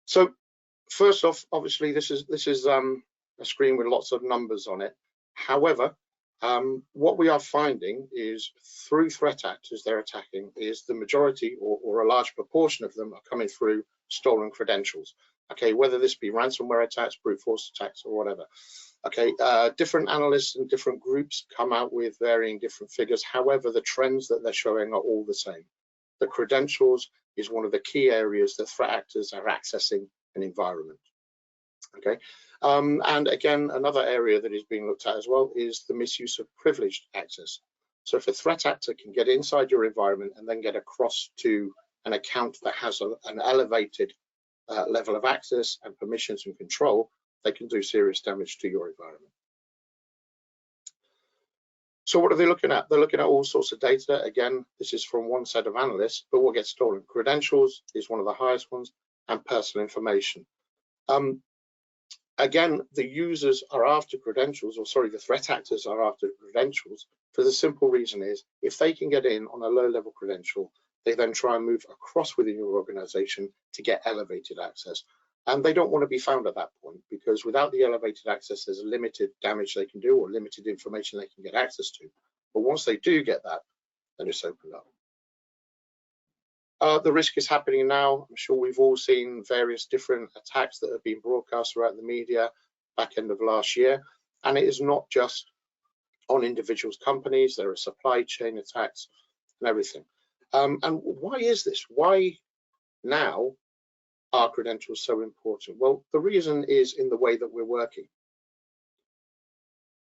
So first off, obviously this is a screen with lots of numbers on it. However, what we are finding is through threat actors they're attacking is the majority or a large proportion of them are coming through stolen credentials. Okay, whether this be ransomware attacks, brute force attacks, or whatever. Okay, different analysts and different groups come out with varying different figures. However, the trends that they're showing are all the same. The credentials is one of the key areas that threat actors are accessing an environment. Okay, and again, another area that is being looked at as well is the misuse of privileged access. So if a threat actor can get inside your environment and then get across to an account that has an elevated level of access and permissions and control, they can do serious damage to your environment. So what are they looking at? They're looking at all sorts of data. Again, this is from one set of analysts, but what gets stolen? Credentials is one of the highest ones, and personal information. Again, the users are after credentials, or sorry, the threat actors are after credentials for the simple reason is if they can get in on a low-level credential, they then try and move across within your organization to get elevated access. And they don't want to be found at that point because without the elevated access, there's limited damage they can do or limited information they can get access to. But once they do get that, then it's opened up. The risk is happening now. I'm sure we've all seen various different attacks that have been broadcast throughout the media back end of last year. And it is not just on individuals, companies, there are supply chain attacks and everything. And why is this? Why now are credentials so important? Well, the reason is in the way that we're working.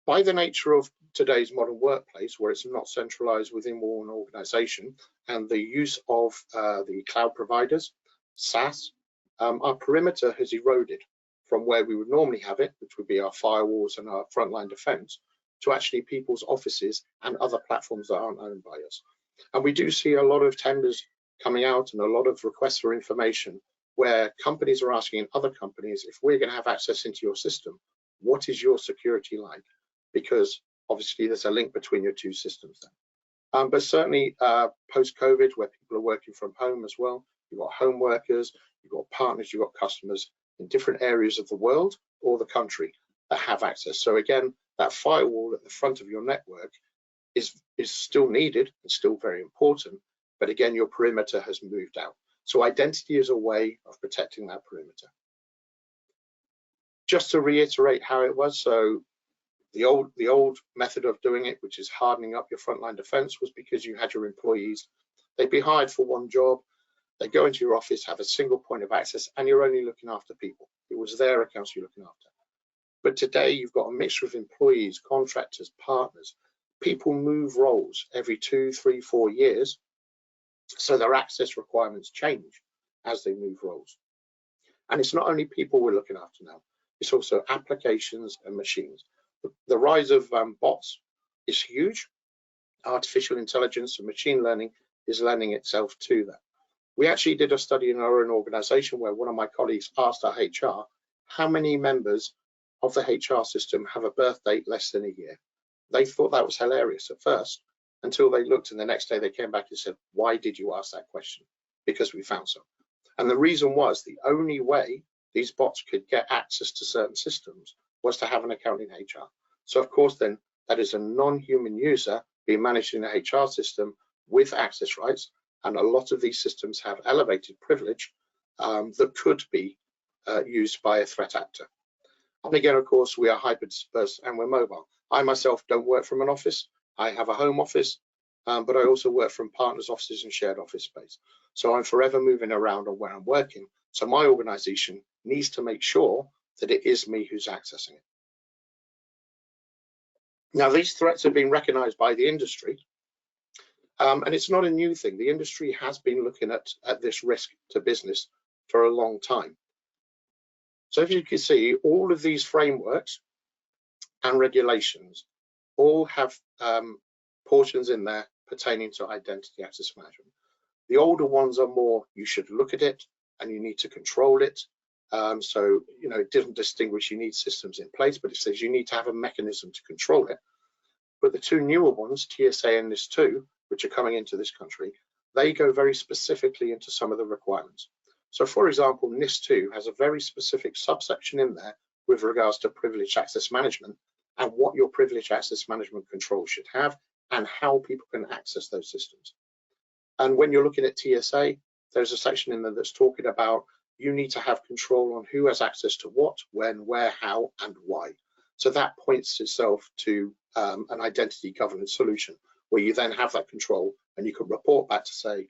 By the nature of today's modern workplace, where it's not centralized within one organization, and the use of the cloud providers, SaaS, our perimeter has eroded from where we would normally have it, which would be our firewalls and our frontline defense, to actually people's offices and other platforms that aren't owned by us. And we do see a lot of tenders coming out and a lot of requests for information where companies are asking other companies, if we're going to have access into your system, what is your security like? Because obviously there's a link between your two systems then. But certainly post-COVID, where people are working from home as well, you've got home workers, you've got partners, you've got customers in different areas of the world or the country that have access. So again, that firewall at the front of your network is still needed and still very important, but again, your perimeter has moved out. So identity is a way of protecting that perimeter. Just to reiterate how it was, so the old method of doing it, which is hardening up your frontline defense, was because you had your employees, they'd be hired for one job, they go into your office, have a single point of access, and you're only looking after people. It was their accounts you're looking after. But today you've got a mixture of employees, contractors, partners. People move roles every 2, 3, 4 years, so their access requirements change as they move roles. And it's not only people we're looking after now, it's also applications and machines. The rise of bots is huge. Artificial intelligence and machine learning is lending itself to that. We actually did a study in our own organization where one of my colleagues asked our HR, how many members of the HR system have a birth date less than a year? They thought that was hilarious at first, until they looked and the next day they came back and said, why did you ask that question? Because we found some. And the reason was the only way these bots could get access to certain systems was to have an account in HR. So of course then that is a non-human user being managed in a HR system with access rights, and a lot of these systems have elevated privilege that could be used by a threat actor. And again, of course, we are hyper-dispersed and we're mobile. I myself don't work from an office. I have a home office, but I also work from partners' offices and shared office space. So I'm forever moving around on where I'm working. So my organization needs to make sure that it is me who's accessing it. Now, these threats have been recognized by the industry, and it's not a new thing. The industry has been looking at this risk to business for a long time. So as you can see, all of these frameworks and regulations all have portions in there pertaining to identity access management. The older ones are more, you should look at it and you need to control it. So, you know, it doesn't distinguish you need systems in place, but it says you need to have a mechanism to control it. But the two newer ones, TSA and NIS2, which are coming into this country, they go very specifically into some of the requirements. So for example, NIS2 has a very specific subsection in there with regards to privileged access management and what your privileged access management control should have and how people can access those systems. And when you're looking at TSA, there's a section in there that's talking about you need to have control on who has access to what, when, where, how, and why. So that points itself to an identity governance solution where you then have that control and you can report back to say,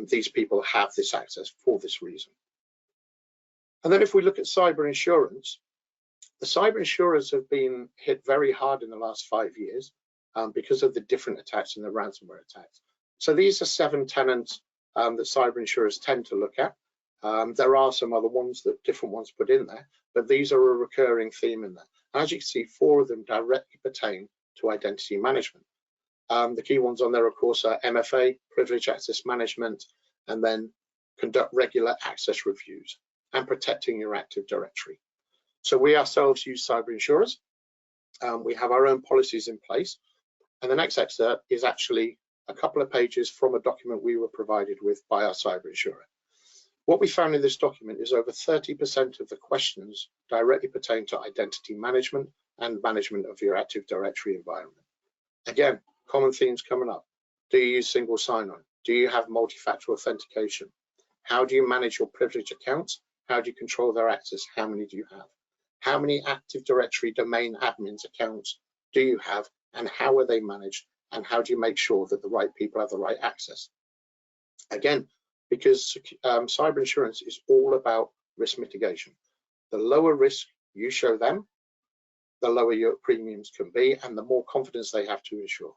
these people have this access for this reason. And then if we look at cyber insurance, the cyber insurers have been hit very hard in the last 5 years because of the different attacks and the ransomware attacks. So these are 7 tenants that cyber insurers tend to look at. There are some other ones that different ones put in there, but these are a recurring theme in there. As you can see, 4 of them directly pertain to identity management. The key ones on there, of course, are MFA, privileged access management, and then conduct regular access reviews and protecting your Active Directory. So we ourselves use cyber insurers. We have our own policies in place. And the next excerpt is actually a couple of pages from a document we were provided with by our cyber insurer. What we found in this document is over 30% of the questions directly pertain to identity management and management of your Active Directory environment. Again, common themes coming up. Do you use single sign-on? Do you have multi-factor authentication? How do you manage your privileged accounts? How do you control their access? How many do you have? How many Active Directory domain admins accounts do you have, and how are they managed? And how do you make sure that the right people have the right access? Again, because cyber insurance is all about risk mitigation. The lower risk you show them, the lower your premiums can be and the more confidence they have to insure.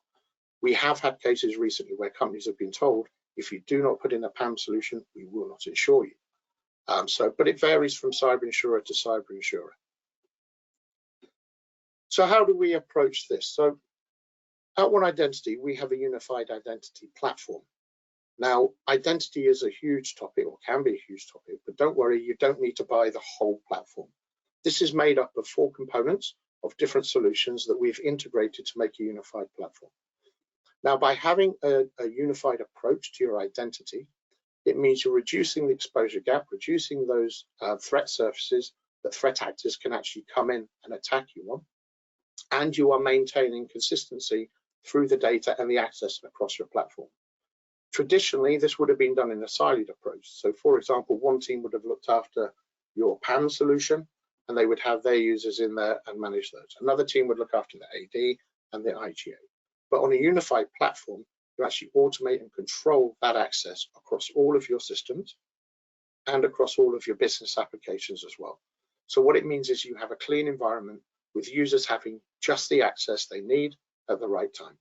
We have had cases recently where companies have been told, if you do not put in a PAM solution, we will not insure you. But it varies from cyber insurer to cyber insurer. So how do we approach this? So at One Identity, we have a unified identity platform. Now, identity is a huge topic, or can be a huge topic, but don't worry, you don't need to buy the whole platform. This is made up of 4 components of different solutions that we've integrated to make a unified platform. Now, by having a unified approach to your identity, it means you're reducing the exposure gap, reducing those threat surfaces that threat actors can actually come in and attack you on, and you are maintaining consistency through the data and the access across your platform. Traditionally, this would have been done in a siloed approach. So for example, one team would have looked after your PAM solution and they would have their users in there and manage those. Another team would look after the AD and the IGA. But on a unified platform, you actually automate and control that access across all of your systems and across all of your business applications as well. So what it means is you have a clean environment with users having just the access they need at the right time.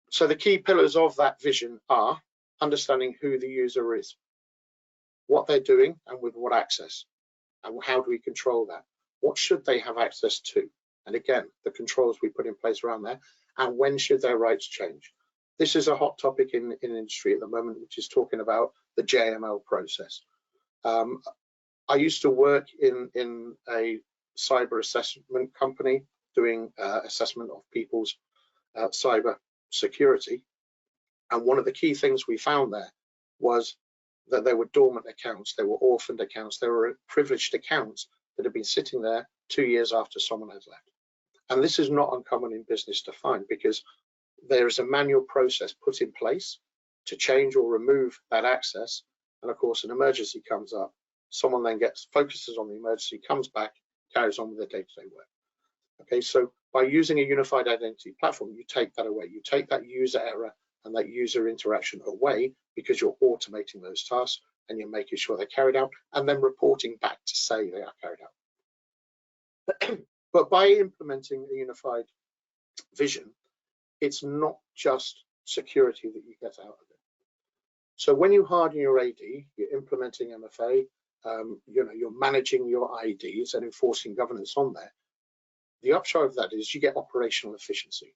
So the key pillars of that vision are understanding who the user is, what they're doing and with what access, and how do we control that? What should they have access to? And again, the controls we put in place around there, and when should their rights change? This is a hot topic in industry at the moment, which is talking about the JML process. I used to work in a cyber assessment company doing assessment of people's cyber security, and one of the key things we found there was that there were dormant accounts, there were orphaned accounts, there were privileged accounts that had been sitting there 2 years after someone had left. And this is not uncommon in business to find, because there is a manual process put in place to change or remove that access, and of course an emergency comes up, someone then focuses on the emergency, comes back, carries on with their day-to-day work. Okay, so by using a unified identity platform, you take that away. You take that user error and that user interaction away, because you're automating those tasks and you're making sure they're carried out and then reporting back to say they are carried out. But by implementing a unified vision, it's not just security that you get out of it. So when you harden your AD, you're implementing MFA, you're managing your IDs and enforcing governance on there. The upshot of that is you get operational efficiency.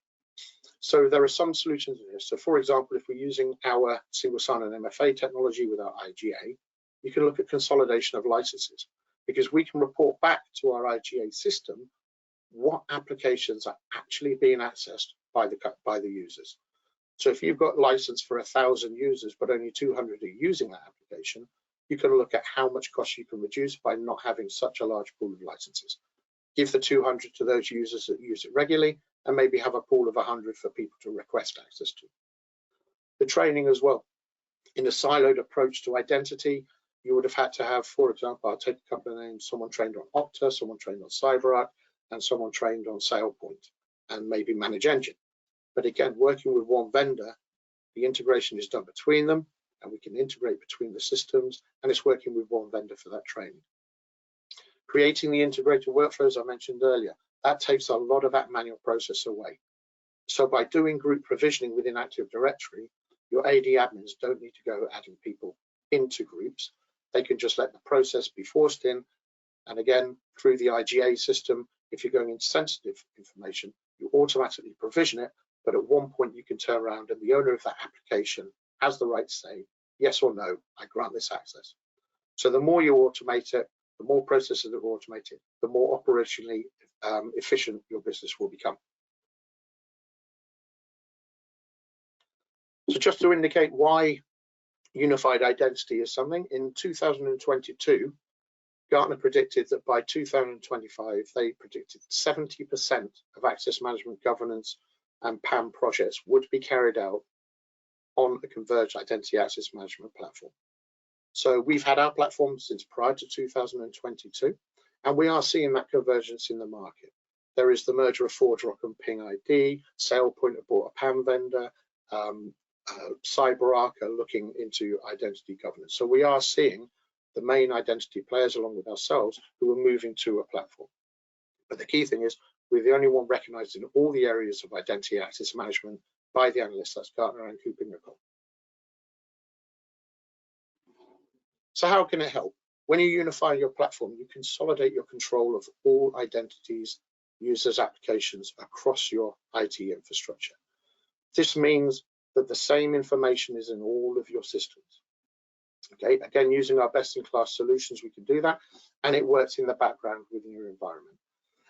So there are some solutions in this. So for example, if we're using our single sign-on MFA technology with our IGA, you can look at consolidation of licenses, because we can report back to our IGA system what applications are actually being accessed by the users. So if you've got license for 1,000 users, but only 200 are using that application, you can look at how much cost you can reduce by not having such a large pool of licenses. Give the 200 to those users that use it regularly, and maybe have a pool of 100 for people to request access to. The training as well. In a siloed approach to identity, you would have had to have, for example, I'll take a couple of names, someone trained on Okta, someone trained on CyberArk, and someone trained on SailPoint, and maybe Manage Engine. But again, working with one vendor, the integration is done between them, and we can integrate between the systems, and it's working with one vendor for that training. Creating the integrated workflows I mentioned earlier, that takes a lot of that manual process away. So by doing group provisioning within Active Directory, your AD admins don't need to go adding people into groups. They can just let the process be forced in. And again, through the IGA system, if you're going into sensitive information, you automatically provision it, but at one point you can turn around and the owner of that application has the right to say, yes or no, I grant this access. So the more you automate it, the more processes that are automated, the more operationally efficient your business will become. So just to indicate why unified identity is something, in 2022, Gartner predicted that by 2025, they predicted 70% of access management governance and PAM projects would be carried out on a converged identity access management platform. So we've had our platform since prior to 2022, and we are seeing that convergence in the market. There is the merger of ForgeRock and Ping ID, SailPoint have bought a PAM vendor, CyberArk are looking into identity governance. So we are seeing the main identity players along with ourselves who are moving to a platform. But the key thing is we're the only one recognized in all the areas of identity access management by the analysts, that's Gartner and KuppingerCole. So how can it help? When you unify your platform, you consolidate your control of all identities, users, applications across your IT infrastructure. This means that the same information is in all of your systems. Okay, again, using our best-in-class solutions, we can do that, and it works in the background within your environment.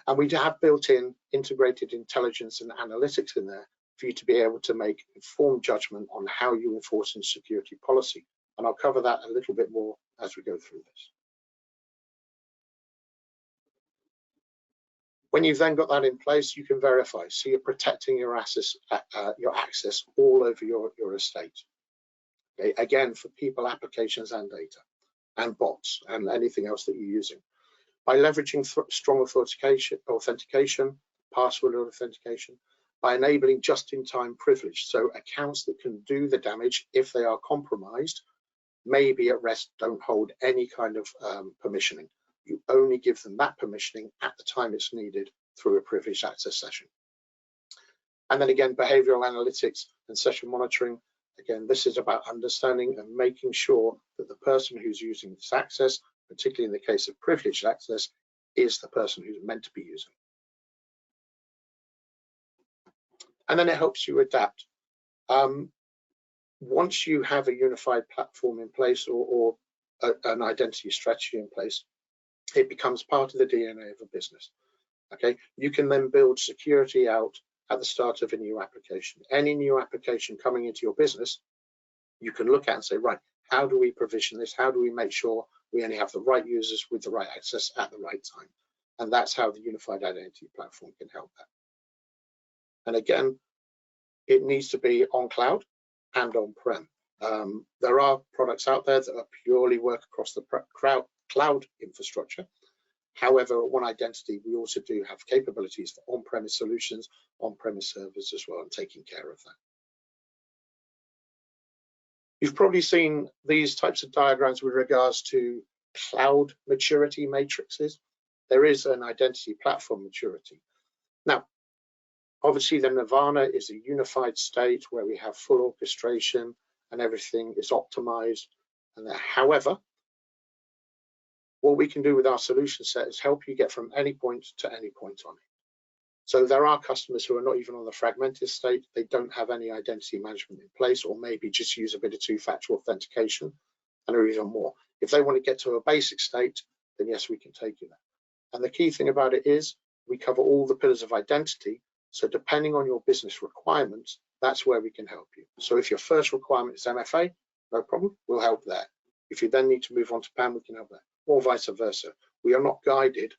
And we have built-in integrated intelligence and analytics in there for you to be able to make informed judgment on how you enforce in security policy. And I'll cover that a little bit more as we go through this. When you've then got that in place, you can verify. So you're protecting your access all over your estate. Okay, again, for people, applications, and data, and bots, and anything else that you're using. By leveraging strong authentication, password authentication, by enabling just-in-time privilege, so accounts that can do the damage if they are compromised, may be at rest, don't hold any kind of permissioning. You only give them that permissioning at the time it's needed through a privileged access session. And then again, behavioral analytics and session monitoring. Again, this is about understanding and making sure that the person who's using this access, particularly in the case of privileged access, is the person who's meant to be using. And then it helps you adapt. Once you have a unified platform in place or an identity strategy in place, it becomes part of the DNA of a business. Okay, you can then build security out at the start of a new application. Any new application coming into your business, you can look at and say, right, how do we provision this? How do we make sure we only have the right users with the right access at the right time? And that's how the unified identity platform can help that. And again, it needs to be on cloud and on-prem. There are products out there that purely work across the cloud infrastructure. However, at One Identity, we also do have capabilities for on-premise solutions, on-premise servers as well, and taking care of that. You've probably seen these types of diagrams with regards to cloud maturity matrices. There is an identity platform maturity. Now, obviously, the nirvana is a unified state where we have full orchestration and everything is optimized. And however, what we can do with our solution set is help you get from any point to any point on it. So there are customers who are not even on the fragmented state. They don't have any identity management in place, or maybe just use a bit of two-factor authentication and or even more. If they want to get to a basic state, then yes, we can take you there. And the key thing about it is we cover all the pillars of identity. So depending on your business requirements, that's where we can help you. So if your first requirement is MFA, no problem, we'll help there. If you then need to move on to PAM, we can help there, or vice versa. We are not guided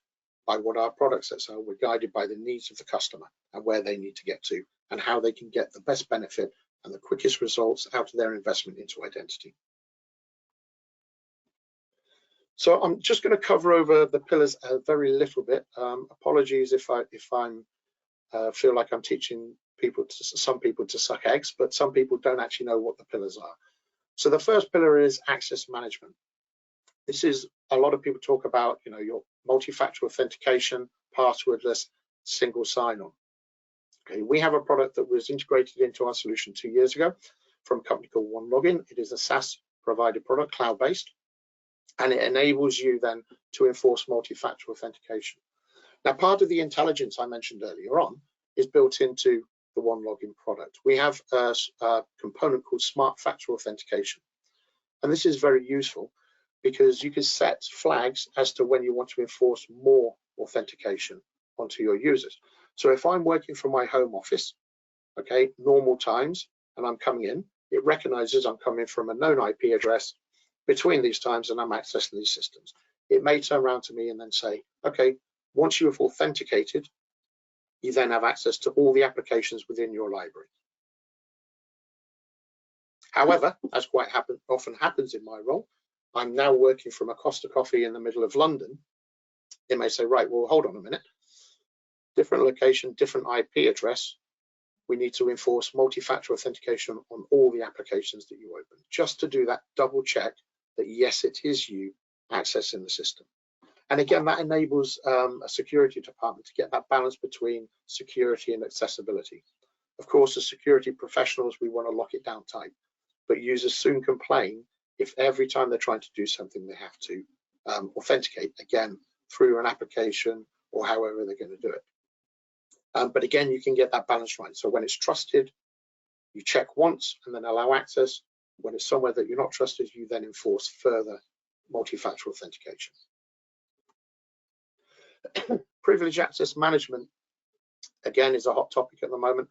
by what our product sets are, we're guided by the needs of the customer and where they need to get to and how they can get the best benefit and the quickest results out of their investment into identity. So I'm just going to cover over the pillars a very little bit. Apologies if I feel like I'm teaching some people to suck eggs, but some people don't actually know what the pillars are. So the first pillar is access management. This is, a lot of people talk about, your multi-factor authentication, passwordless, single sign-on. Okay, we have a product that was integrated into our solution 2 years ago from a company called OneLogin. It is a SaaS provided product, cloud-based, and it enables you then to enforce multi-factor authentication. Now, part of the intelligence I mentioned earlier on is built into the OneLogin product. We have a component called Smart Factor Authentication, and this is very useful because you can set flags as to when you want to enforce more authentication onto your users. So if I'm working from my home office, okay, normal times, and I'm coming in, it recognizes I'm coming from a known IP address between these times and I'm accessing these systems. It may turn around to me and then say, okay, once you have authenticated, you then have access to all the applications within your library. However, as quite often happens in my role, I'm now working from a Costa Coffee in the middle of London. It may say, right, well, hold on a minute. Different location, different IP address. We need to enforce multi-factor authentication on all the applications that you open. Just to do that double check that, yes, it is you accessing the system. And again, that enables a security department to get that balance between security and accessibility. Of course, as security professionals, we want to lock it down tight, but users soon complain if every time they're trying to do something, they have to authenticate again through an application or however they're going to do it. But again, you can get that balance right. So when it's trusted, you check once and then allow access. When it's somewhere that you're not trusted, you then enforce further multi-factor authentication. Privileged access management, again, is a hot topic at the moment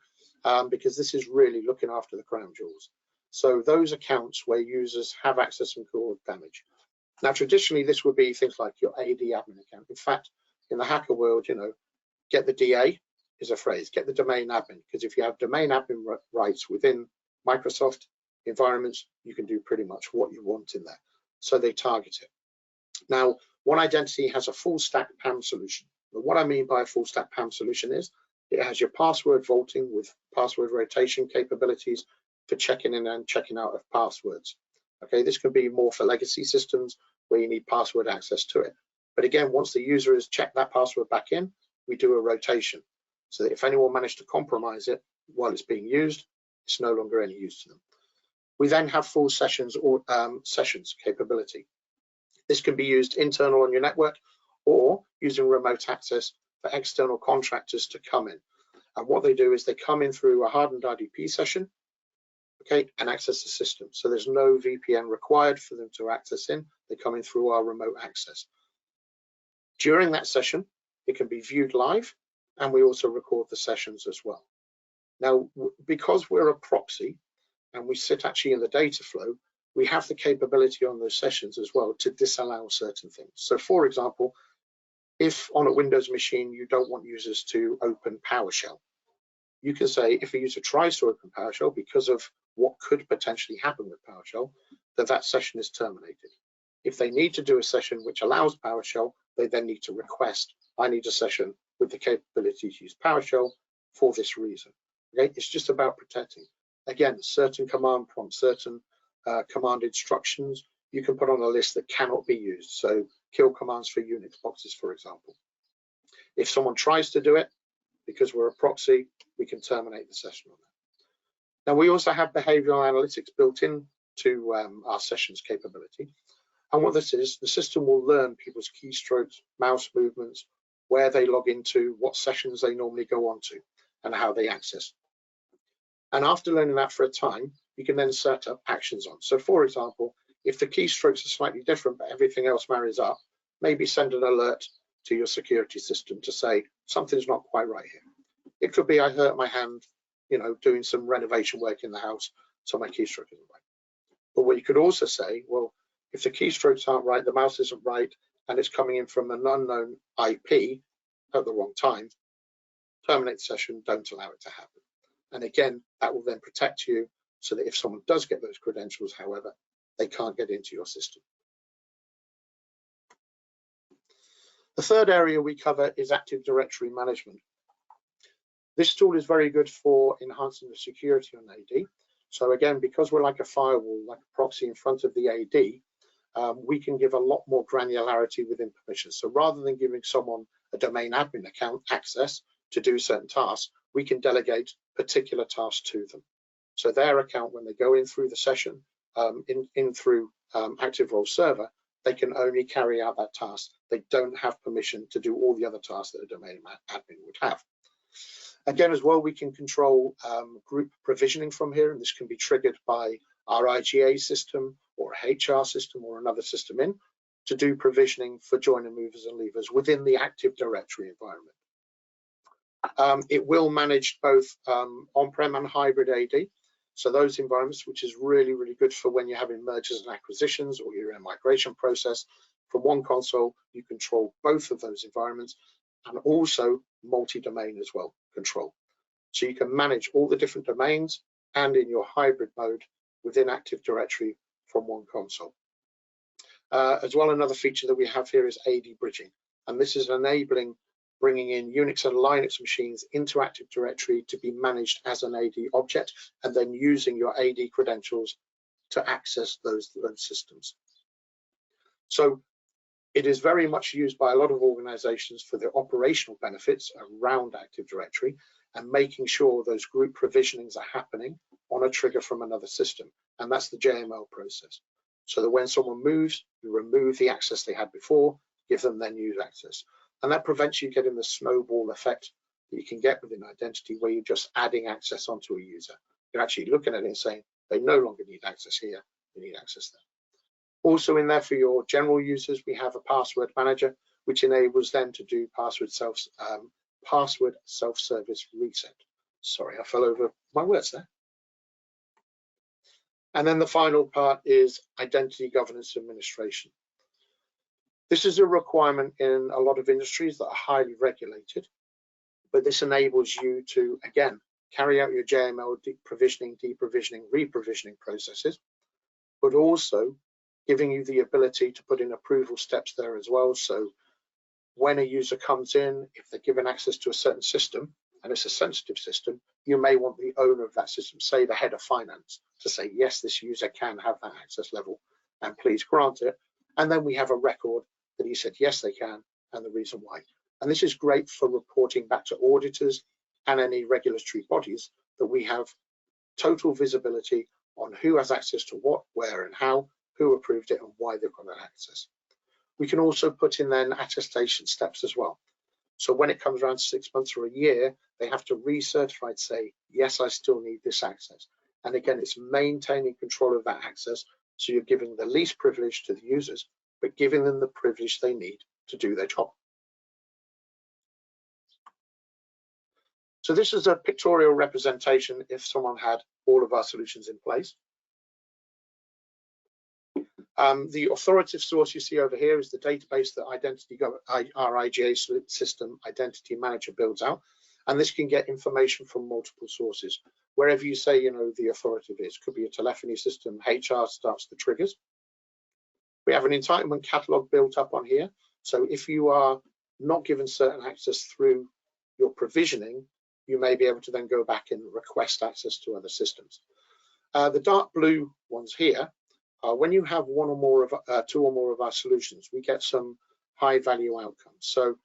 because this is really looking after the crown jewels. So those accounts where users have access and cause damage. Now, traditionally, this would be things like your AD admin account. In fact, in the hacker world, get the DA is a phrase, get the domain admin, because if you have domain admin rights within Microsoft environments, you can do pretty much what you want in there. So they target it. Now, One Identity has a full stack PAM solution. But what I mean by a full stack PAM solution is it has your password vaulting with password rotation capabilities for checking in and checking out of passwords. Okay, this can be more for legacy systems where you need password access to it. But again, once the user has checked that password back in, we do a rotation so that if anyone managed to compromise it while it's being used, it's no longer any use to them. We then have full sessions or sessions capability. This can be used internal on your network or using remote access for external contractors to come in. And what they do is they come in through a hardened RDP session, okay, and access the system. So there's no VPN required for them to access in. They come in through our remote access. During that session, it can be viewed live, and we also record the sessions as well. Now, because we're a proxy and we sit actually in the data flow, we have the capability on those sessions as well to disallow certain things. So for example, if on a Windows machine you don't want users to open PowerShell, you can say if a user tries to open PowerShell because of what could potentially happen with PowerShell, that session is terminated. If they need to do a session which allows PowerShell, they then need to request, I need a session with the capability to use PowerShell for this reason. Okay, it's just about protecting. Again, certain command prompts, certain command instructions you can put on a list that cannot be used. So kill commands for Unix boxes, for example. If someone tries to do it, because we're a proxy, we can terminate the session on that. Now, we also have behavioral analytics built into our sessions capability. And what this is, the system will learn people's keystrokes, mouse movements, where they log into, what sessions they normally go on to, and how they access. And after learning that for a time, you can then set up actions on. So for example, if the keystrokes are slightly different, but everything else marries up, maybe send an alert to your security system to say something's not quite right here. It could be I hurt my hand, doing some renovation work in the house, so my keystroke isn't right. But what you could also say, well, if the keystrokes aren't right, the mouse isn't right, and it's coming in from an unknown IP at the wrong time, terminate the session, don't allow it to happen. And again, that will then protect you so that if someone does get those credentials, however, they can't get into your system. The third area we cover is Active Directory management. This tool is very good for enhancing the security on AD. So again, because we're like a firewall, like a proxy in front of the AD, we can give a lot more granularity within permissions. So rather than giving someone a domain admin account access to do certain tasks, we can delegate particular tasks to them. So their account, when they go in through the session, through Active Role Server, they can only carry out that task. They don't have permission to do all the other tasks that a domain admin would have. Again, as well, we can control group provisioning from here, and this can be triggered by our IGA system or HR system or another system to do provisioning for joiner movers and leavers within the Active Directory environment. It will manage both on-prem and hybrid AD. So those environments, which is really, really good for when you're having mergers and acquisitions or you're in a migration process from one console, you control both of those environments, and also multi-domain as well control. So you can manage all the different domains and in your hybrid mode within Active Directory from one console. As well, another feature that we have here is AD bridging, and this is enabling bringing in Unix and Linux machines into Active Directory to be managed as an AD object, and then using your AD credentials to access those systems. So it is very much used by a lot of organizations for their operational benefits around Active Directory and making sure those group provisionings are happening on a trigger from another system. And that's the JML process. So that when someone moves, you remove the access they had before, give them their new access. And that prevents you getting the snowball effect that you can get within identity, where you're just adding access onto a user. You're actually looking at it and saying, they no longer need access here, they need access there. Also in there for your general users, we have a password manager, which enables them to do password self-service reset. Sorry, I fell over my words there. And then the final part is identity governance administration. This is a requirement in a lot of industries that are highly regulated, but this enables you to, again, carry out your JML provisioning, deprovisioning, reprovisioning processes, but also giving you the ability to put in approval steps there as well. So when a user comes in, if they're given access to a certain system, and it's a sensitive system, you may want the owner of that system, say the head of finance, to say, yes, this user can have that access level, and please grant it. And then we have a record that he said, yes, they can, and the reason why. And this is great for reporting back to auditors and any regulatory bodies that we have total visibility on who has access to what, where, and how, who approved it, and why they've got that access. We can also put in then attestation steps as well. So when it comes around to 6 months or a year, they have to recertify, say, yes, I still need this access. And again, it's maintaining control of that access. So you're giving the least privilege to the users, but giving them the privilege they need to do their job. So this is a pictorial representation if someone had all of our solutions in place. The authoritative source you see over here is the database that our IGA system Identity Manager builds out, and this can get information from multiple sources. Wherever you say, the authoritative is, could be a telephony system, HR starts the triggers. We have an entitlement catalog built up on here. So if you are not given certain access through your provisioning, you may be able to then go back and request access to other systems. The dark blue ones here, when you have two or more of our solutions, we get some high value outcomes. So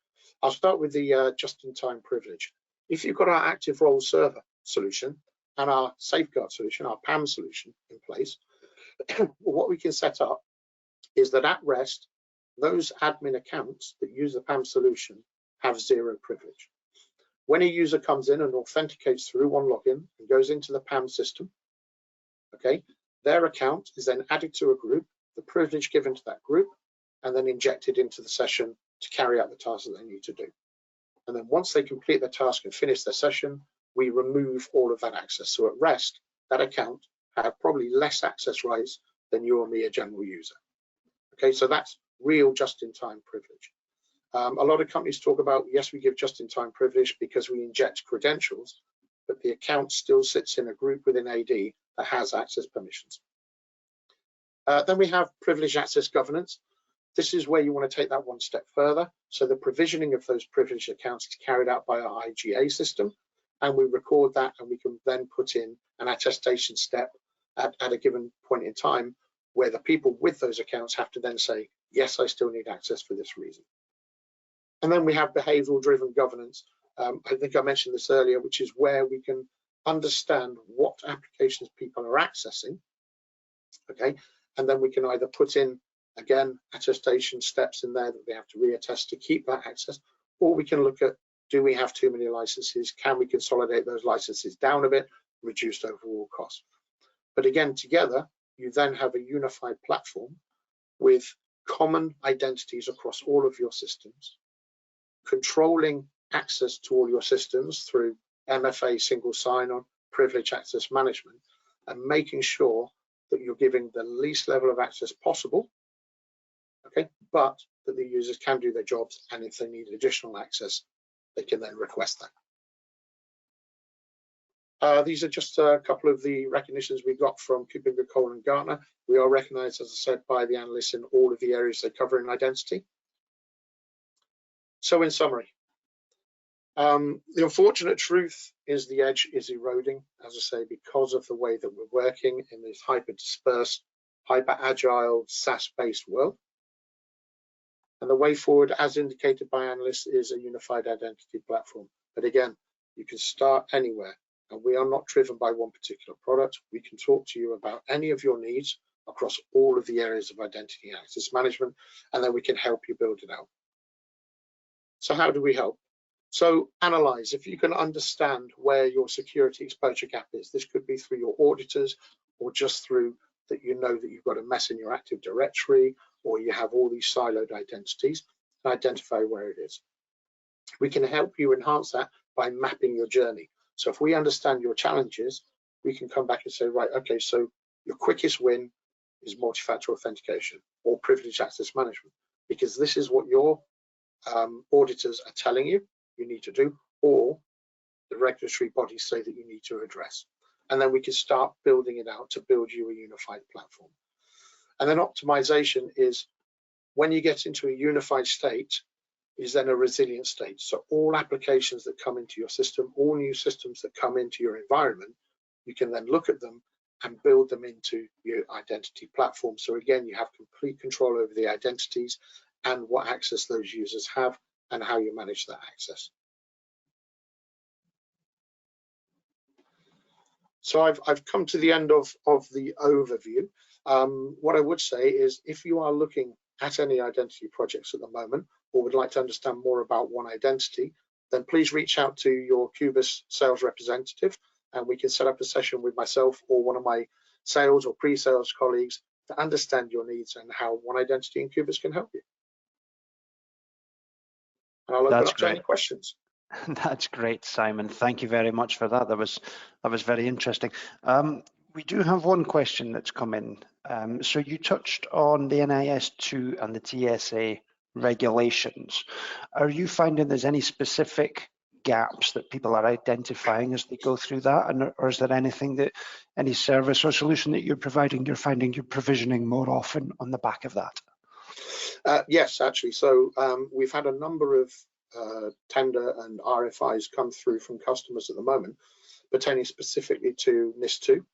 I'll start with the just-in-time privilege. If you've got our Active Role Server solution and our Safeguard solution, our PAM solution in place, what we can set up is that at rest, those admin accounts that use the PAM solution have zero privilege. When a user comes in and authenticates through one login and goes into the PAM system, okay, their account is then added to a group, the privilege given to that group, and then injected into the session to carry out the tasks that they need to do. And then once they complete their task and finish their session, we remove all of that access. So at rest, that account had probably less access rights than you or me, a general user. Okay, so that's real just-in-time privilege. A lot of companies talk about, yes, we give just-in-time privilege because we inject credentials, but the account still sits in a group within AD that has access permissions. Then we have privileged access governance. This is where you want to take that one step further. So the provisioning of those privileged accounts is carried out by our IGA system, and we record that, and we can then put in an attestation step at a given point in time where the people with those accounts have to then say, yes, I still need access for this reason. And then we have behavioral driven governance. I think I mentioned this earlier, which is where we can understand what applications people are accessing, okay? And then we can either put in, again, attestation steps in there that they have to reattest to keep that access, or we can look at, do we have too many licenses? Can we consolidate those licenses down a bit, reduce overall cost? But again, together, you then have a unified platform with common identities across all of your systems, controlling access to all your systems through MFA, single sign-on, privilege access management, and making sure that you're giving the least level of access possible, okay, but that the users can do their jobs, and if they need additional access, they can then request that. These are just a couple of the recognitions we got from KuppingerCole and Gartner. We are recognized, as I said, by the analysts in all of the areas they cover in identity. So in summary, the unfortunate truth is the edge is eroding, as I say, because of the way that we're working in this hyper-dispersed, hyper-agile, SaaS-based world. And the way forward, as indicated by analysts, is a unified identity platform. But again, you can start anywhere, and we are not driven by one particular product. We can talk to you about any of your needs across all of the areas of identity and access management, and then we can help you build it out. So how do we help? So analyze, if you can understand where your security exposure gap is. This could be through your auditors, or just through that you know that you've got a mess in your Active Directory, or you have all these siloed identities, and identify where it is. We can help you enhance that by mapping your journey. So if we understand your challenges, we can come back and say, right, okay, so your quickest win is multi-factor authentication or privileged access management, because this is what your auditors are telling you need to do, or the regulatory bodies say that you need to address. And then we can start building it out to build you a unified platform. And then optimization is when you get into a unified state, is then a resilient state. So all applications that come into your system, all new systems that come into your environment, you can then look at them and build them into your identity platform. So again, you have complete control over the identities and what access those users have and how you manage that access. So I've come to the end of the overview. What I would say is, if you are looking at any identity projects at the moment, or would like to understand more about One Identity, then please reach out to your Cubus sales representative, and we can set up a session with myself or one of my sales or pre-sales colleagues to understand your needs and how One Identity and Cubus can help you. And I'll open up to any questions. That's great, Simon. Thank you very much for that. That was very interesting. We do have one question that's come in. So you touched on the NIS2 and the TSA regulations. Are you finding there's any specific gaps that people are identifying as they go through that, and or is there anything that any service or solution that you're providing, you're finding you're provisioning more often on the back of that? Yes, actually. So we've had a number of tender and RFIs come through from customers at the moment pertaining specifically to NIS2,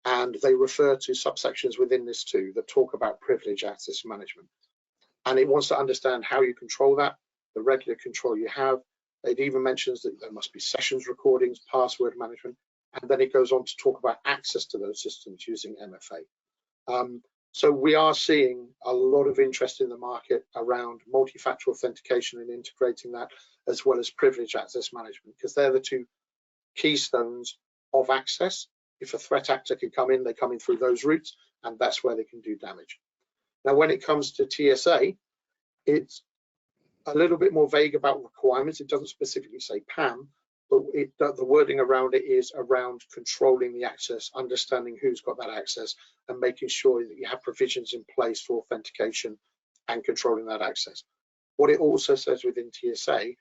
and they refer to subsections within NIS2 that talk about privilege access management, and it wants to understand how you control that, the regular control you have. It even mentions that there must be sessions recordings, password management, and then it goes on to talk about access to those systems using MFA. So we are seeing a lot of interest in the market around multi-factor authentication and integrating that, as well as privilege access management, because they're the two keystones of access. If a threat actor can come in, they come in through those routes, and that's where they can do damage. Now, when it comes to TSA, it's a little bit more vague about requirements. It doesn't specifically say PAM, but the wording around it is around controlling the access, understanding who's got that access, and making sure that you have provisions in place for authentication and controlling that access. What it also says within TSA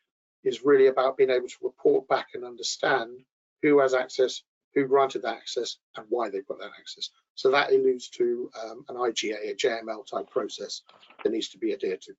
is really about being able to report back and understand who has access, who granted that access, and why they've got that access. So that alludes to an IGA, a JML type process that needs to be adhered to.